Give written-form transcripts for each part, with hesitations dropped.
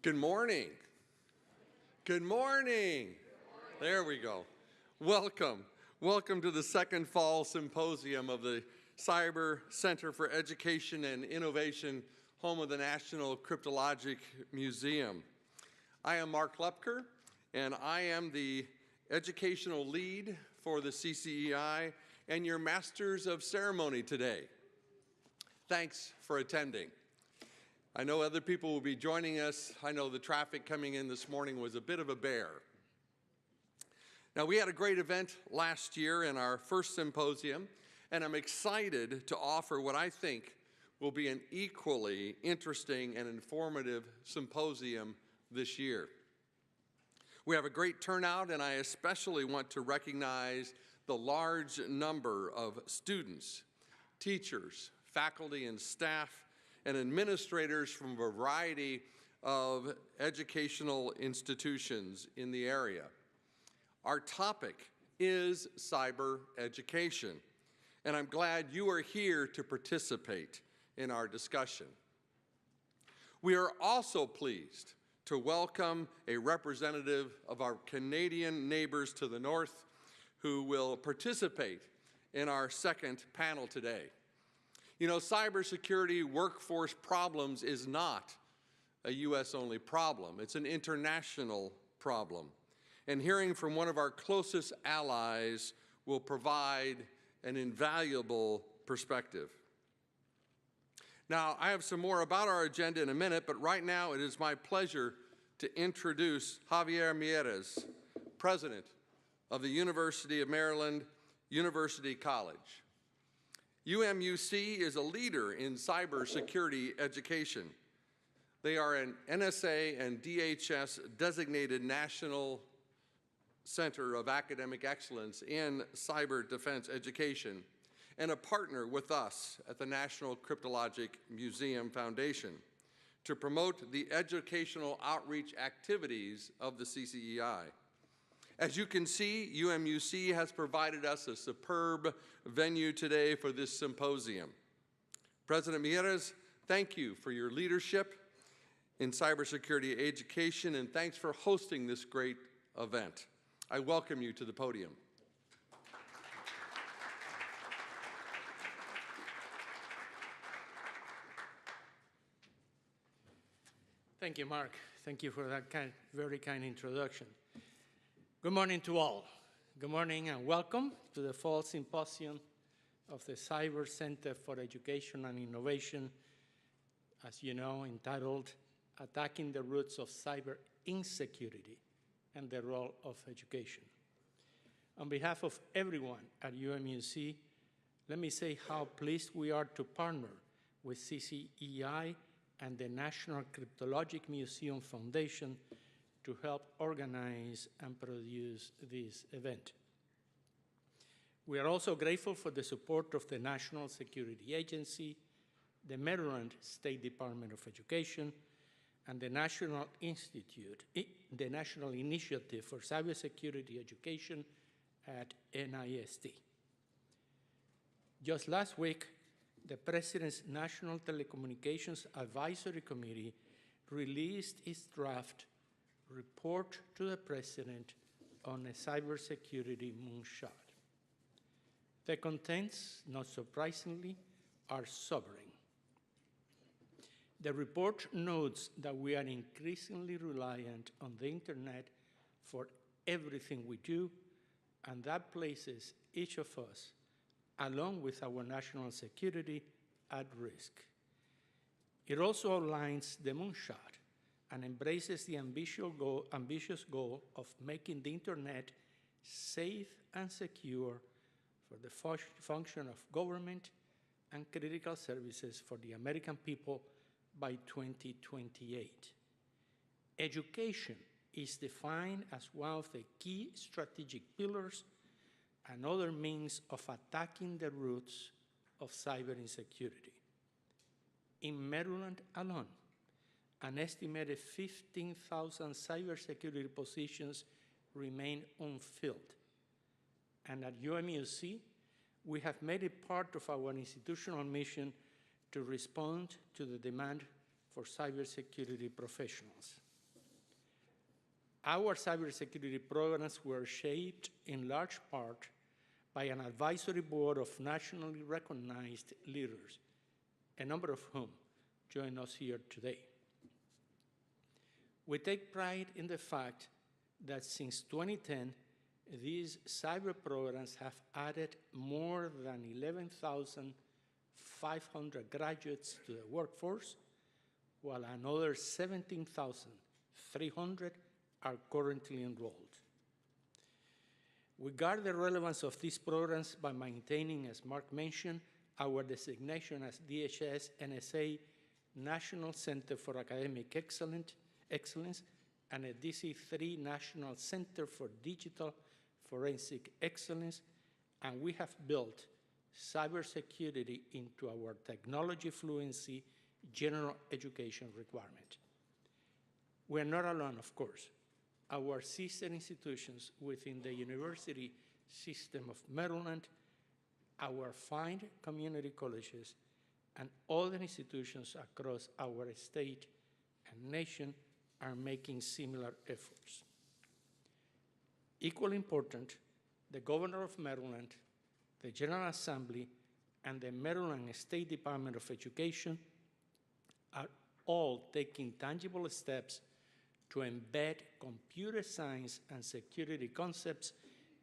Good morning. Good morning. There we go. Welcome. Welcome to the second fall symposium of the Cyber Center for Education and Innovation, home of the National Cryptologic Museum. I am Mark Loepker, and I am the educational lead for the CCEI and your Masters of Ceremony today. Thanks for attending. I know other people will be joining us. I know the traffic coming in this morning was a bit of a bear. Now, we had a great event last year in our first symposium, and I'm excited to offer what I think will be an equally interesting and informative symposium this year. We have a great turnout, and I especially want to recognize the large number of students, teachers, faculty, and staff, and administrators from a variety of educational institutions in the area. Our topic is cyber education, and I'm glad you are here to participate in our discussion. We are also pleased to welcome a representative of our Canadian neighbors to the north who will participate in our second panel today. You know, cybersecurity workforce problems is not a U.S.-only problem. It's an international problem. And hearing from one of our closest allies will provide an invaluable perspective. Now, I have some more about our agenda in a minute, but right now it is my pleasure to introduce Javier Miyares, President of the University of Maryland University College. UMUC is a leader in cybersecurity education. They are an NSA and DHS designated National Center of Academic Excellence in Cyber Defense Education and a partner with us at the National Cryptologic Museum Foundation to promote the educational outreach activities of the CCEI. As you can see, UMUC has provided us a superb venue today for this symposium. President Miyares, thank you for your leadership in cybersecurity education, and thanks for hosting this great event. I welcome you to the podium. Thank you, Mark. Thank you for that very kind introduction. Good morning to all. Good morning and welcome to the Fall Symposium of the Cyber Center for Education and Innovation, as you know, entitled Attacking the Roots of Cyber Insecurity and the Role of Education. On behalf of everyone at UMUC, let me say how pleased we are to partner with CCEI and the National Cryptologic Museum Foundation to help organize and produce this event. We are also grateful for the support of the National Security Agency, the Maryland State Department of Education, and the National Initiative for Cybersecurity Education at NIST. Just last week, the President's National Telecommunications Advisory Committee released its draft report to the President on a cybersecurity moonshot. The contents, not surprisingly, are sobering. The report notes that we are increasingly reliant on the Internet for everything we do, and that places each of us, along with our national security, at risk. It also outlines the moonshot and embraces the ambitious goal of making the Internet safe and secure for the function of government and critical services for the American people by 2028. Education is defined as one of the key strategic pillars and other means of attacking the roots of cyber insecurity. In Maryland alone, an estimated 15,000 cybersecurity positions remain unfilled. And at UMUC, we have made it part of our institutional mission to respond to the demand for cybersecurity professionals. Our cybersecurity programs were shaped in large part by an advisory board of nationally recognized leaders, a number of whom join us here today. We take pride in the fact that since 2010, these cyber programs have added more than 11,500 graduates to the workforce, while another 17,300 are currently enrolled. We guard the relevance of these programs by maintaining, as Mark mentioned, our designation as DHS NSA National Center for Academic Excellence and a DC3 National Center for Digital Forensic Excellence, and we have built cybersecurity into our technology fluency general education requirement. We are not alone, of course. Our sister institutions within the university system of Maryland, our fine community colleges, and other institutions across our state and nation are making similar efforts. Equally important, the Governor of Maryland, the General Assembly, and the Maryland State Department of Education are all taking tangible steps to embed computer science and security concepts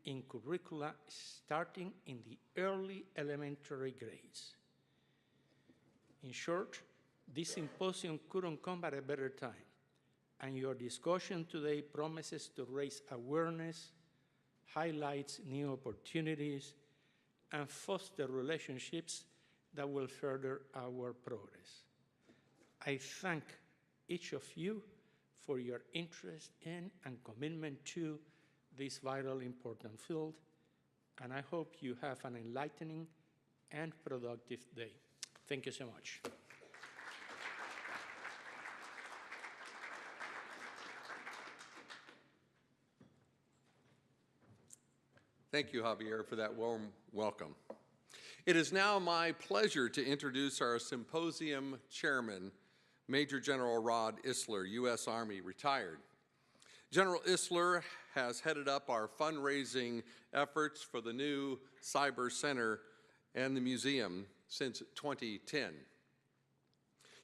in curricula starting in the early elementary grades. In short, this symposium couldn't come at a better time, and your discussion today promises to raise awareness, highlights new opportunities, and foster relationships that will further our progress. I thank each of you for your interest in and commitment to this vital, important field, and I hope you have an enlightening and productive day. Thank you so much. Thank you, Javier, for that warm welcome. It is now my pleasure to introduce our symposium chairman, Major General Rod Isler, U.S. Army, retired. General Isler has headed up our fundraising efforts for the new Cyber Center and the museum since 2010.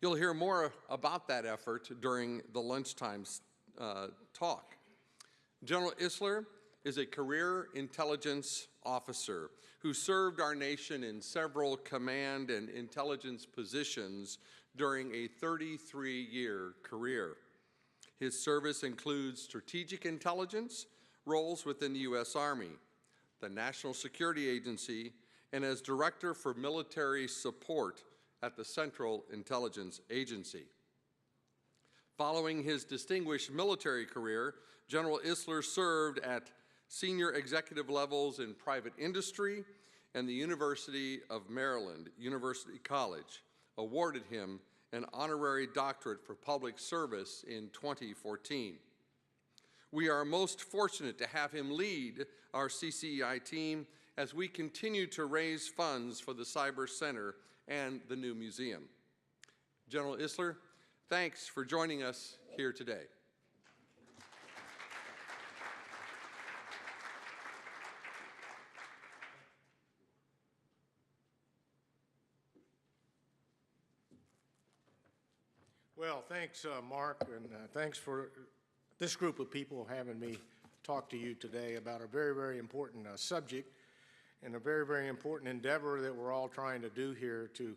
You'll hear more about that effort during the lunchtime talk. General Isler is a career intelligence officer who served our nation in several command and intelligence positions during a 33-year career. His service includes strategic intelligence roles within the U.S. Army, the National Security Agency, and as Director for Military Support at the Central Intelligence Agency. Following his distinguished military career, General Isler served at senior executive levels in private industry and the University of Maryland, University College, awarded him an honorary doctorate for public service in 2014. We are most fortunate to have him lead our CCEI team as we continue to raise funds for the Cyber Center and the new museum. General Isler, thanks for joining us here today. Well, thanks, Mark, and thanks for this group of people having me talk to you today about a very, very important subject and a very, very important endeavor that we're all trying to do here to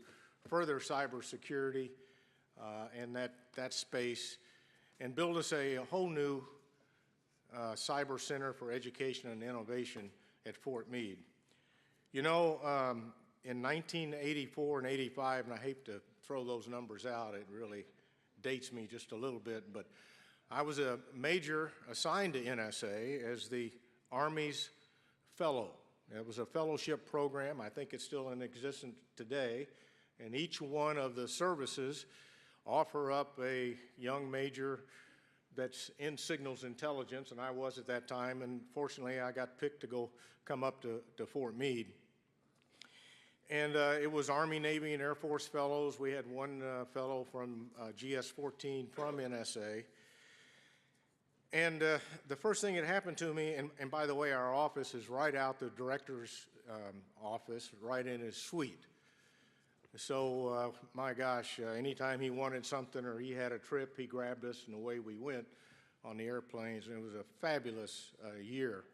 further cybersecurity and that space and build us a whole new cyber center for education and innovation at Fort Meade. You know, in 1984 and 85, and I hate to throw those numbers out, it really dates me just a little bit, but I was a major assigned to NSA as the Army's fellow. It was a fellowship program. I think it's still in existence today, and each one of the services offer up a young major that's in signals intelligence, and I was at that time, and fortunately I got picked to come up to Fort Meade. And it was Army, Navy, and Air Force fellows. We had one fellow from GS-14 from NSA. And the first thing that happened to me, and by the way, our office is right out the director's office, right in his suite. So, my gosh, anytime he wanted something or he had a trip, he grabbed us and away we went on the airplanes, and it was a fabulous year.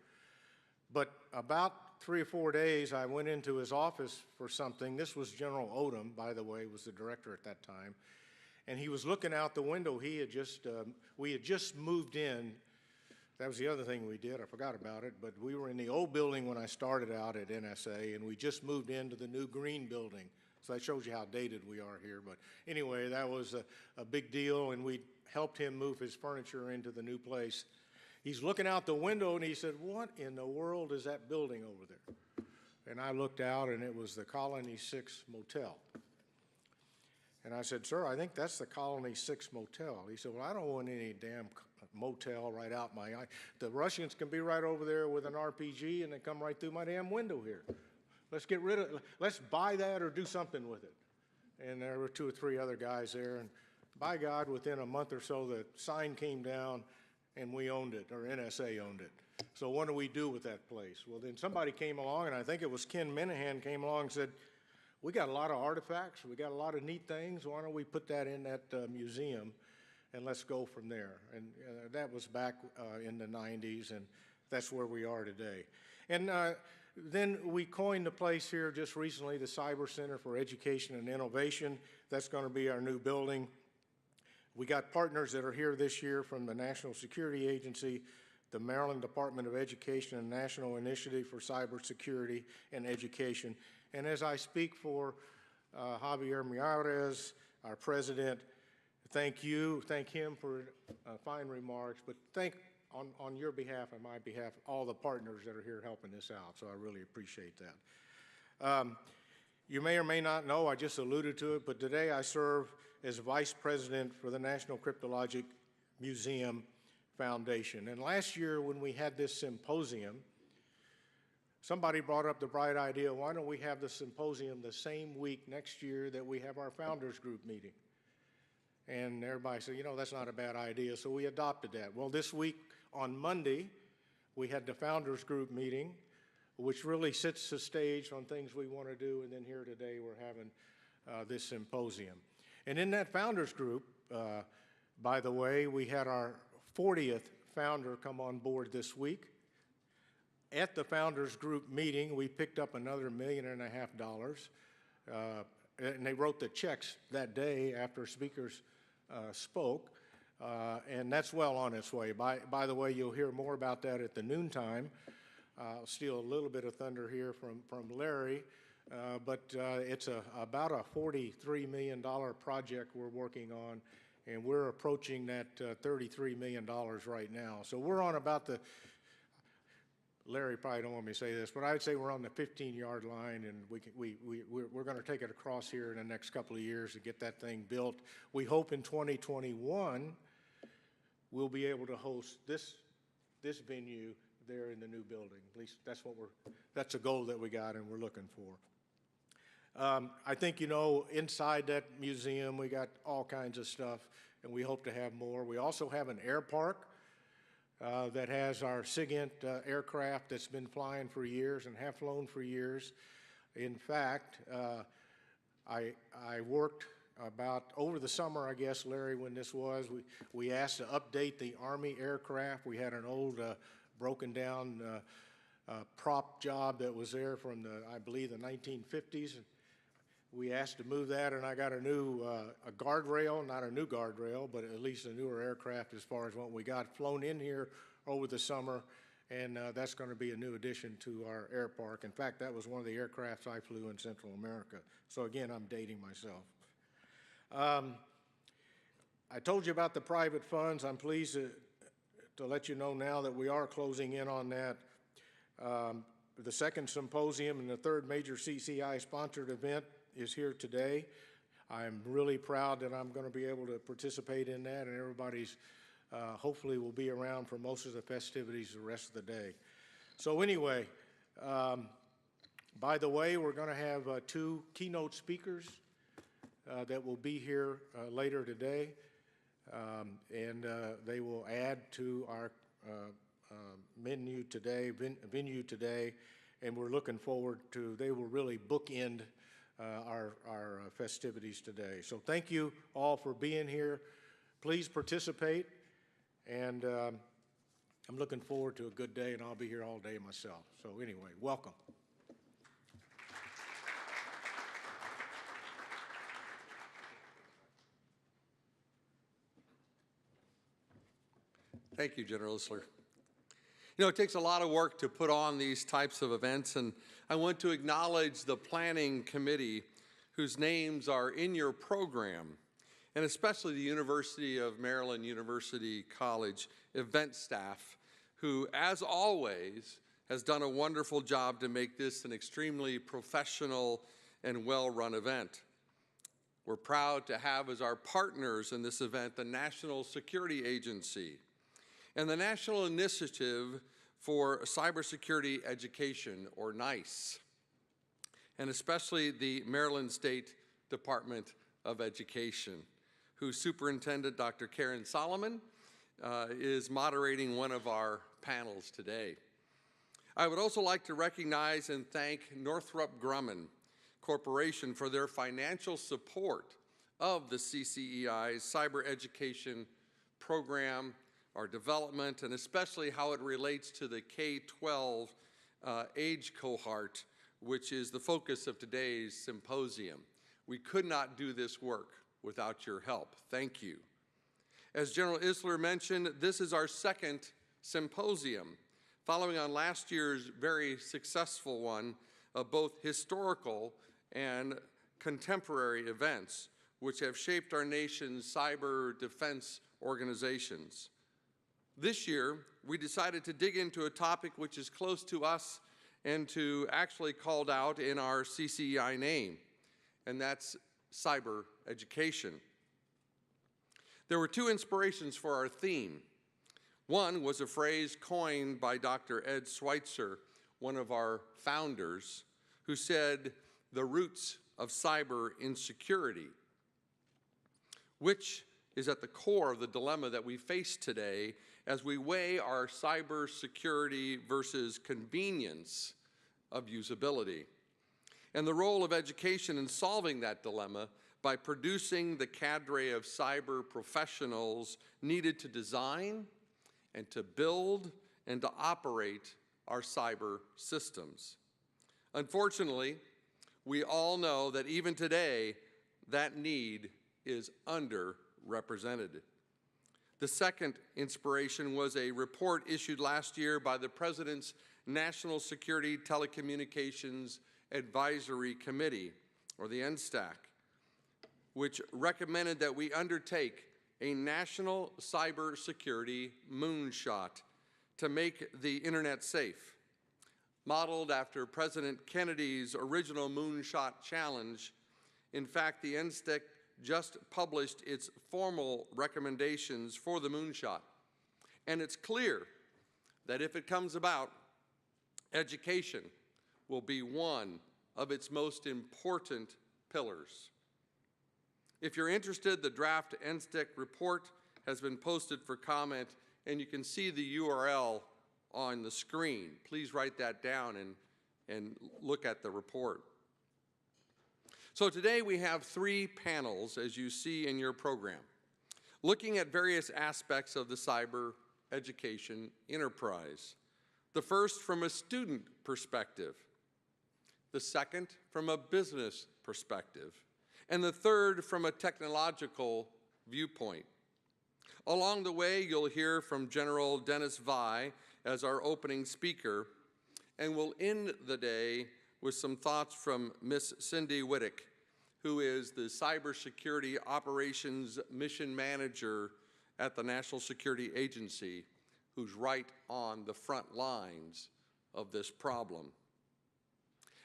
But about 3 or 4 days, I went into his office for something. This was General Odom, by the way, was the director at that time. And he was looking out the window. He had just, we had just moved in. That was the other thing we did. I forgot about it. But we were in the old building when I started out at NSA, and we just moved into the new green building. So that shows you how dated we are here. But anyway, that was a big deal, and we helped him move his furniture into the new place. He's looking out the window, and he said, "What in the world is that building over there?" And I looked out, and it was the Colony 6 Motel. And I said, "Sir, I think that's the Colony 6 Motel." He said, "Well, I don't want any damn motel right out my eye. The Russians can be right over there with an RPG and they come right through my damn window here. Let's get rid of it. Let's buy that or do something with it." And there were 2 or 3 other guys there. And by God, within a month or so, the sign came down and we owned it, or NSA owned it. So what do we do with that place? Well, then somebody came along, and I think it was Ken Minahan came along and said, "We got a lot of artifacts. We got a lot of neat things. Why don't we put that in that museum, and let's go from there?" And that was back in the 90s, and that's where we are today. And then we coined the place here just recently, the Cyber Center for Education and Innovation. That's going to be our new building. We got partners that are here this year from the National Security Agency, the Maryland Department of Education, and National Initiative for Cybersecurity and Education. And as I speak for Javier Miyares, our president, thank him for fine remarks, but thank on your behalf and my behalf all the partners that are here helping us out, so I really appreciate that. You may or may not know, I just alluded to it, but today I serve as vice president for the National Cryptologic Museum Foundation. And last year when we had this symposium, somebody brought up the bright idea, why don't we have the symposium the same week next year that we have our founders group meeting? And everybody said, that's not a bad idea, so we adopted that. Well, this week on Monday, we had the founders group meeting, which really sets the stage on things we want to do, and then here today we're having this symposium. And in that founders group, by the way, we had our 40th founder come on board this week. At the founders group meeting, we picked up another $1.5 million, and they wrote the checks that day after speakers spoke, and that's well on its way. By the way, you'll hear more about that at the noontime. I'll steal a little bit of thunder here from Larry, but it's about a $43 million project we're working on, and we're approaching that $33 million right now. So we're on about the, Larry probably don't want me to say this, but I'd say we're on the 15-yard line, and we're going to take it across here in the next couple of years to get that thing built. We hope in 2021 we'll be able to host this venue there in the new building. At least that's a goal that we got and we're looking for. I think, inside that museum we got all kinds of stuff, and we hope to have more. We also have an air park that has our SIGINT aircraft that's been flying for years and have flown for years. In fact, I worked about over the summer, I guess, Larry, when this was, we asked to update the Army aircraft. We had an old broken down prop job that was there from I believe the 1950s. We asked to move that, and I got a new a guardrail, not a new guardrail, but at least a newer aircraft as far as what we got flown in here over the summer, and that's going to be a new addition to our air park. In fact, that was one of the aircrafts I flew in Central America. So again, I'm dating myself. I told you about the private funds. I'm pleased to let you know now that we are closing in on that. The second symposium and the third major CCI-sponsored event is here today. I'm really proud that I'm going to be able to participate in that, and everybody's hopefully will be around for most of the festivities the rest of the day. So anyway, by the way, we're going to have 2 keynote speakers that will be here later today. and they will add to our venue today, and we're looking forward to, they will really bookend our festivities today. So thank you all for being here. Please participate, and I'm looking forward to a good day, and I'll be here all day myself. So anyway, welcome. Thank you, General Isler. You know, it takes a lot of work to put on these types of events, and I want to acknowledge the planning committee whose names are in your program, and especially the University of Maryland University College event staff, who, as always, has done a wonderful job to make this an extremely professional and well-run event. We're proud to have as our partners in this event the National Security Agency and the National Initiative for Cybersecurity Education, or NICE, and especially the Maryland State Department of Education, whose superintendent, Dr. Karen Solomon, is moderating one of our panels today. I would also like to recognize and thank Northrop Grumman Corporation for their financial support of the CCEI's cyber education program, our development, and especially how it relates to the K-12 age cohort, which is the focus of today's symposium. We could not do this work without your help. Thank you. As General Isler mentioned, this is our second symposium, following on last year's very successful one of both historical and contemporary events, which have shaped our nation's cyber defense organizations. This year, we decided to dig into a topic which is close to us and to actually called out in our CCEI name, and that's cyber education. There were two inspirations for our theme. One was a phrase coined by Dr. Ed Schweitzer, one of our founders, who said, "The roots of cyber insecurity," which is at the core of the dilemma that we face today as we weigh our cyber security versus convenience of usability, and the role of education in solving that dilemma by producing the cadre of cyber professionals needed to design and to build and to operate our cyber systems. Unfortunately, we all know that even today, that need is underrepresented. The second inspiration was a report issued last year by the President's National Security Telecommunications Advisory Committee, or the NSTAC, which recommended that we undertake a national cybersecurity moonshot to make the internet safe. Modeled after President Kennedy's original moonshot challenge, in fact, the NSTAC just published its formal recommendations for the moonshot. And it's clear that if it comes about, education will be one of its most important pillars. If you're interested, the draft NSTAC report has been posted for comment, and you can see the URL on the screen. Please write that down and look at the report. So today we have three panels, as you see in your program, looking at various aspects of the cyber education enterprise. The first from a student perspective, the second from a business perspective, and the third from a technological viewpoint. Along the way, you'll hear from General Dennis Vai as our opening speaker, and we'll end the day with some thoughts from Miss Cindy Wittick, who is the Cybersecurity Operations Mission Manager at the National Security Agency, who's right on the front lines of this problem.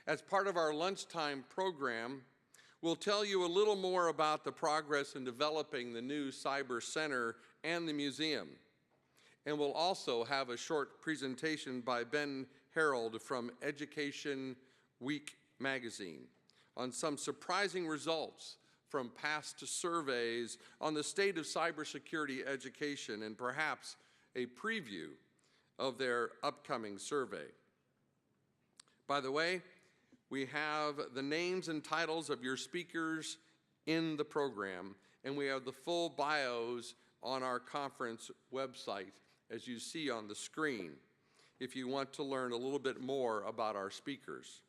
As part of our lunchtime program, we'll tell you a little more about the progress in developing the new Cyber Center and the museum. And we'll also have a short presentation by Ben Harold from Education Week magazine on some surprising results from past surveys on the state of cybersecurity education and perhaps a preview of their upcoming survey. By the way, we have the names and titles of your speakers in the program, and we have the full bios on our conference website, as you see on the screen, if you want to learn a little bit more about our speakers.